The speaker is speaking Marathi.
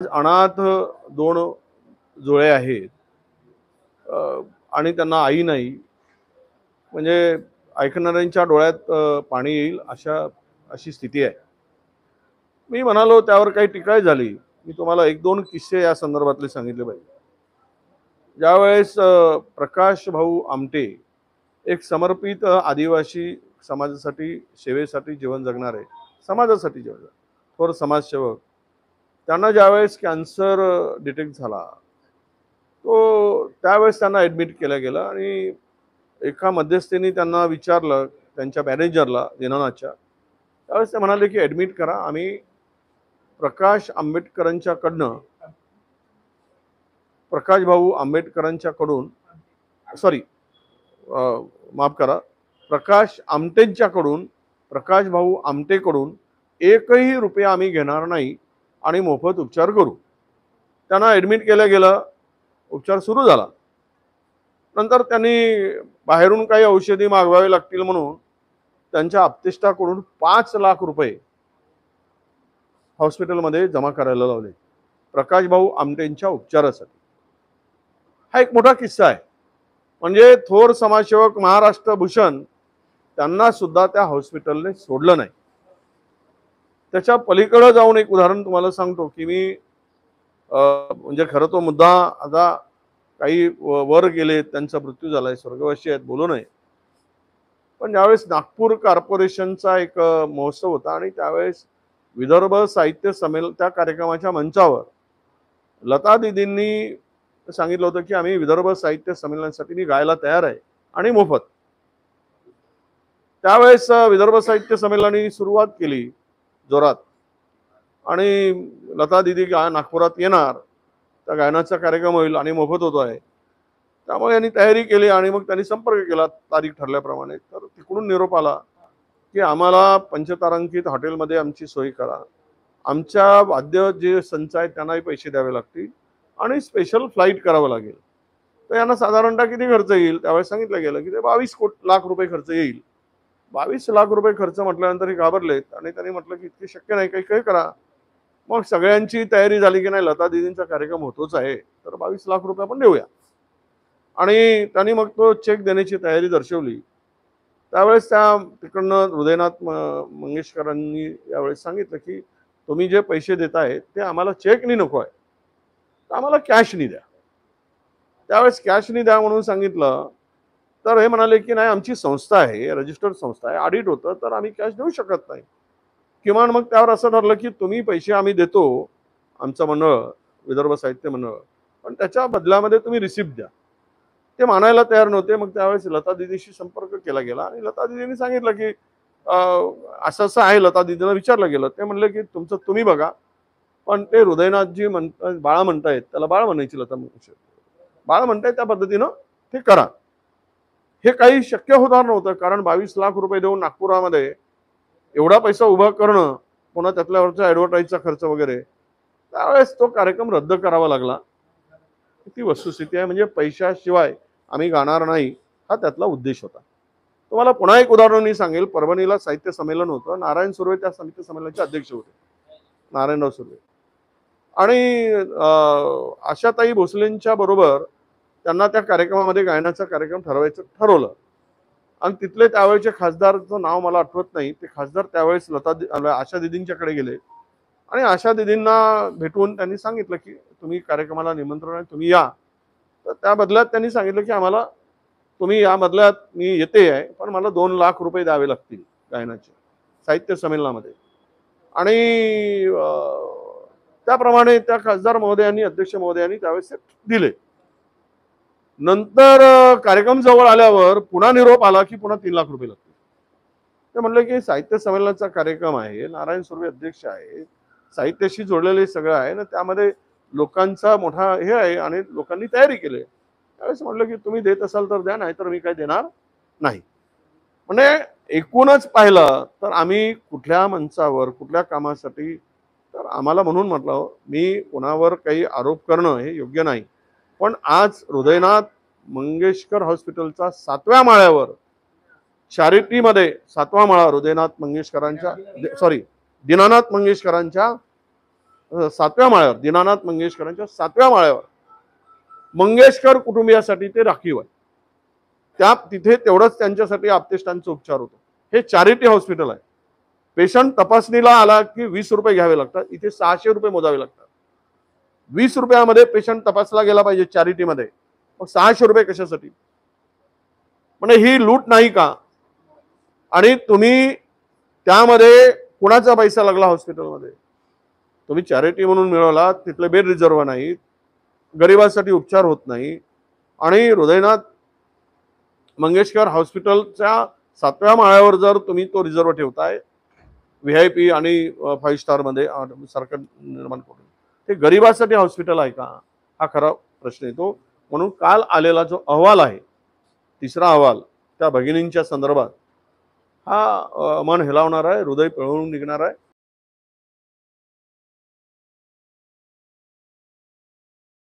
अनाथ दोन जोडे आहेत आणि त्यांना आई नाही, म्हणजे ऐकणाऱ्यांच्या डोळ्यात पाणी येईल अशी स्थिती आहे. मी म्हणालो त्यावर काही टीका झाली. मी तुम्हाला एक दोन किस्से या संदर्भातले सांगितले पाहिजे. ज्यावेळेस प्रकाश भाऊ आमटे एक समर्पित आदिवासी समाजासाठी सेवेसाठी जीवन जगणारे, समाजासाठी जीवन थोर समाजसेवक, त्यांना ज्यावेळेस कॅन्सर डिटेक्ट झाला, तो त्यावेळेस त्यांना ॲडमिट केलं गेलं आणि एका मध्यस्थीने त्यांना विचारलं, त्यांच्या मॅनेजरला दिनानाथच्या. त्यावेळेस ते म्हणाले की ॲडमिट करा, आम्ही प्रकाश आंबेडकरांच्याकडनं, प्रकाश भाऊ आंबेडकरांच्याकडून, सॉरी, माफ करा, प्रकाश आमटेंच्याकडून, प्रकाश भाऊ आमटेकडून एकही रुपया आम्ही घेणार नाही आणि मोफत उपचार करू. त्यांना ॲडमिट केलं गेलं, उपचार सुरू झाला. नंतर त्यांनी बाहेरून काही औषधी मागवावे लागतील म्हणून त्यांच्या आप्तेष्टाकडून 5 लाख रुपये हॉस्पिटलमध्ये जमा करायला लावले प्रकाश भाऊ आमटेंच्या उपचारासाठी. हा एक मोठा किस्सा आहे. म्हणजे थोर समाजसेवक महाराष्ट्र भूषण त्यांना सुद्धा त्या हॉस्पिटलने सोडलं नाही. त्याच्या पलीकडे जाऊन एक उदाहरण तुम्हाला सांगतो की मी म्हणजे खरं तो मुद्दा आता काही वर गेले, त्यांचा मृत्यू झालाय, स्वर्गवासी आहेत, बोलू नये. पण ज्यावेळेस नागपूर कॉर्पोरेशनचा एक महोत्सव होता आणि त्यावेळेस विदर्भ साहित्य संमेलन, त्या कार्यक्रमाच्या मंचावर लता दीदींनी सांगितलं होतं की आम्ही विदर्भ साहित्य संमेलनासाठी मी गायला तयार आहे आणि मोफत. त्यावेळेस विदर्भ साहित्य संमेलनाने सुरुवात केली जोरात आणि लता दीदी नागपुरात येणार, त्या गायनाचा कार्यक्रम होईल आणि मोफत होतो आहे. त्यामुळे यांनी तयारी केली आणि मग त्यांनी संपर्क केला तारीख ठरल्याप्रमाणे. तर तिकडून निरोप आला की आम्हाला पंचतारांकित हॉटेलमध्ये आमची सोय करा, आमच्या वाद्य जे संच आहेत त्यांनाही पैसे द्यावे लागतील आणि स्पेशल फ्लाईट करावं लागेल. तर यांना साधारणतः किती खर्च येईल त्यावेळेस सांगितलं गेलं की ते 22 लाख रुपये खर्च येईल. 22 लाख रुपये खर्च म्हटल्यानंतर हे घाबरलेत आणि त्यांनी म्हटलं की इतके शक्य नाही, काही काही करा. मग सगळ्यांची तयारी झाली की नाही, लता दीदींचा कार्यक्रम होतोच आहे तर 22 लाख रुपये आपण देऊया. आणि त्यांनी मग तो चेक देण्याची तयारी दर्शवली. त्यावेळेस त्या तिकडनं हृदयनाथ मंगेशकरांनी यावेळेस सांगितलं की तुम्ही जे पैसे देताय ते आम्हाला चेकनी नको आहे, तर आम्हाला कॅशनी द्या. त्यावेळेस कॅशनी द्या म्हणून सांगितलं. तर हे म्हणाले की नाही, आमची संस्था आहे, रजिस्टर्ड संस्था आहे, ऑडिट होतं, तर आम्ही कॅश देऊ शकत नाही. किमान मग त्यावर असं ठरलं की तुम्ही पैसे आम्ही देतो, आमचं मंडळ, विदर्भ साहित्य मंडळ, पण त्याच्या बदल्यामध्ये तुम्ही रिसिप्ट द्या. ते मानायला तयार नव्हते. मग त्यावेळेस लता दीदीशी संपर्क केला गेला आणि लता दीदींनी सांगितलं की असं असं आहे. लता दीदींना विचारलं गेलं, ते म्हणले की तुमचं तुम्ही बघा, पण ते हृदयनाथजी बाळा म्हणतायत, त्याला बाळ म्हणायची लता मंगेशकर, बाळ म्हणतायत त्या पद्धतीनं ते करा. हे काही शक्य होणार नव्हतं, कारण 22 लाख रुपये देऊन नागपुरामध्ये एवढा पैसा उभा करणं, पुन्हा त्यातल्यावरचा ॲडव्हर्टाईजचा खर्च वगैरे, त्यावेळेस तो कार्यक्रम रद्द करावा लागला. ती वस्तुस्थिती आहे. म्हणजे पैशाशिवाय आम्ही गाणार नाही, हा त्यातला उद्देश होता. तुम्हाला पुन्हा एक उदाहरण मी सांगेल. परभणीला साहित्य संमेलन होतं. नारायण सुर्वे त्या साहित्य संमेलनाचे अध्यक्ष होते, नारायणराव सुर्वे. आणि आशाताई भोसलेंच्या बरोबर त्यांना त्या कार्यक्रमामध्ये गायनाचा कार्यक्रम ठरवायचं ठरवलं. आणि तिथले त्यावेळेचे खासदारचं नाव मला आठवत नाही, ते खासदार त्यावेळेस आशा दिदींच्याकडे गेले आणि आशा दिदींना भेटून त्यांनी सांगितलं की तुम्ही कार्यक्रमाला निमंत्रण आहे, तुम्ही या. तर त्या बदल्यात त्यांनी सांगितलं की आम्हाला तुम्ही या बदल्यात, मी येते आहे, पण मला 2 लाख रुपये द्यावे लागतील गायनाचे साहित्य संमेलनामध्ये. आणि त्याप्रमाणे त्या खासदार महोदयांनी, अध्यक्ष महोदयांनी त्यावेळेस दिले. नंतर कार्यक्रम जवळ आल्यावर पुन्हा निरोप आला की पुन्हा 3 लाख रुपये लागतील. ते म्हणले की साहित्य संमेलनाचा कार्यक्रम आहे, नारायण सुर्वे अध्यक्ष आहे, साहित्याशी जोडलेले सगळं आहे ना, त्यामध्ये लोकांचा मोठा हे आहे आणि लोकांनी तयारी केली. त्यावेळेस म्हटलं की तुम्ही देत असाल तर द्या, नाही तर मी काही देणार नाही. म्हणजे एकूणच पाहिलं तर आम्ही कुठल्या मंचावर, कुठल्या कामासाठी, तर आम्हाला, म्हणून म्हटलं मी कोणावर काही आरोप करणं हे योग्य नाही. पण आज हृदयनाथ मंगेशकर हॉस्पिटलचा 7व्या माळ्यावर चॅरिटीमध्ये 7वा माळा हृदयनाथ मंगेशकरांच्या, सॉरी, दीनानाथ मंगेशकरांच्या 7व्या माळ्यावर, दीनानाथ मंगेशकरांच्या 7व्या माळ्यावर मंगेशकर कुटुंबियासाठी ते राखीव आहे. तिथे तेवढंच त्यांच्यासाठी आप्तेष्टांचा उपचार होतो. हे चॅरिटी हॉस्पिटल आहे. पेशंट तपासणीला आला की 20 रुपये घ्यावे लागतात, इथे 600 रुपये मोजावे लागतात. 20 रुपयामध्ये पेशंट तपासला गेला पाहिजे चॅरिटीमध्ये, मग 600 रुपये कशासाठी? म्हणजे ही लूट नाही का? आणि तुम्ही त्यामध्ये कुणाचा पैसा लागला हॉस्पिटलमध्ये? तुम्ही चॅरिटी म्हणून मिळवला, तिथले बेड रिझर्व नाही, गरिबांसाठी उपचार होत नाही, आणि हृदयनाथ मंगेशकर हॉस्पिटलच्या 7व्या माळ्यावर जर तुम्ही तो रिझर्व ठेवताय VIP आणि 5 स्टार मध्ये सरकार निर्माण करून, ते गरिबांसाठी हॉस्पिटल आहे का? हा खरा प्रश्न येतो. म्हणून काल आलेला जो अहवाल आहे, तिसरा अहवाल त्या भगिनींच्या संदर्भात, हा मन हेलावणार आहे, हृदय पिळवून निघणार आहे.